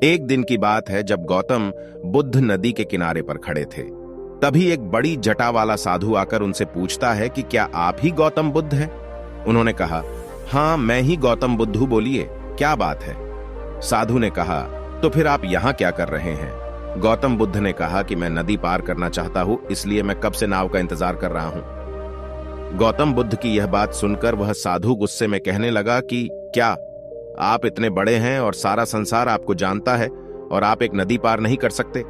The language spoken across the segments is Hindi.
एक दिन की बात है जब गौतम बुद्ध नदी के किनारे पर खड़े थे। तभी एक बड़ी जटा वाला साधु आकर उनसे पूछता है कि क्या आप ही गौतम बुद्ध हैं? उन्होंने कहा, हाँ मैं ही गौतम बुद्ध हूं, बोलिए क्या बात है? साधु ने कहा, तो फिर आप यहां क्या कर रहे हैं? गौतम बुद्ध ने कहा कि मैं नदी पार करना चाहता हूं, इसलिए मैं कब से नाव का इंतजार कर रहा हूं। गौतम बुद्ध की यह बात सुनकर वह साधु गुस्से में कहने लगा कि क्या आप इतने बड़े हैं और सारा संसार आपको जानता है और आप एक नदी पार नहीं कर सकते?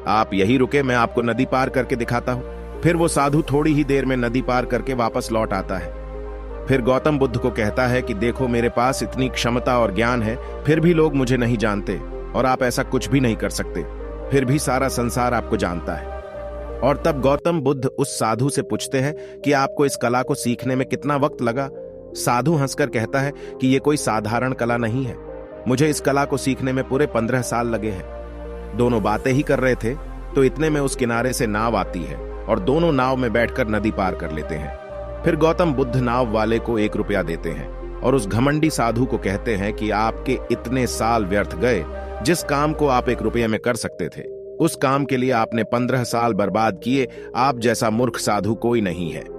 आप यही रुके, मैं आपको नदी पार करके दिखाता हूं। फिर वो साधु थोड़ी ही देर में नदी पार करके वापस लौट आता है। फिर गौतम बुद्ध को कहता है कि देखो, मेरे पास इतनी क्षमता और ज्ञान है, फिर भी लोग मुझे नहीं जानते और आप ऐसा कुछ भी नहीं कर सकते, फिर भी सारा संसार आपको जानता है। और तब गौतम बुद्ध उस साधु से पूछते हैं कि आपको इस कला को सीखने में कितना वक्त लगा? साधु हंसकर कहता है कि यह कोई साधारण कला नहीं है, मुझे इस कला को सीखने में पूरे 15 साल लगे हैं। दोनों बातें ही कर रहे थे तो इतने में उस किनारे से नाव आती है और दोनों नाव में बैठकर नदी पार कर लेते हैं। फिर गौतम बुद्ध नाव वाले को 1 रुपया देते हैं और उस घमंडी साधु को कहते हैं कि आपके इतने साल व्यर्थ गए। जिस काम को आप 1 रुपये में कर सकते थे, उस काम के लिए आपने 15 साल बर्बाद किए। आप जैसा मूर्ख साधु कोई नहीं है।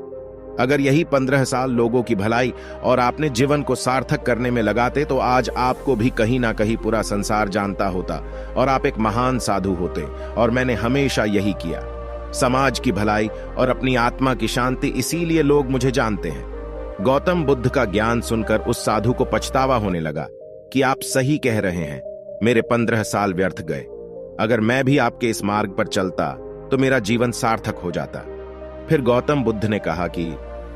अगर यही 15 साल लोगों की भलाई और आपने जीवन को सार्थक करने में लगाते तो आज आपको भी कहीं ना कहीं पूरा संसार जानता होता और आप एक महान साधु होते। और मैंने हमेशा यही किया, समाज की भलाई और अपनी आत्मा की शांति, इसीलिए लोग मुझे जानते हैं। गौतम बुद्ध का ज्ञान सुनकर उस साधु को पछतावा होने लगा कि आप सही कह रहे हैं, मेरे 15 साल व्यर्थ गए। अगर मैं भी आपके इस मार्ग पर चलता तो मेरा जीवन सार्थक हो जाता। फिर गौतम बुद्ध ने कहा कि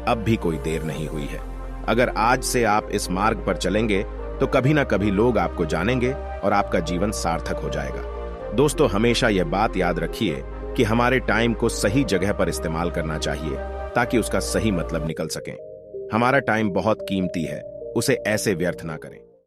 अब भी कोई देर नहीं हुई है। अगर आज से आप इस मार्ग पर चलेंगे तो कभी ना कभी लोग आपको जानेंगे और आपका जीवन सार्थक हो जाएगा। दोस्तों, हमेशा यह बात याद रखिए कि हमारे टाइम को सही जगह पर इस्तेमाल करना चाहिए ताकि उसका सही मतलब निकल सके। हमारा टाइम बहुत कीमती है, उसे ऐसे व्यर्थ ना करें।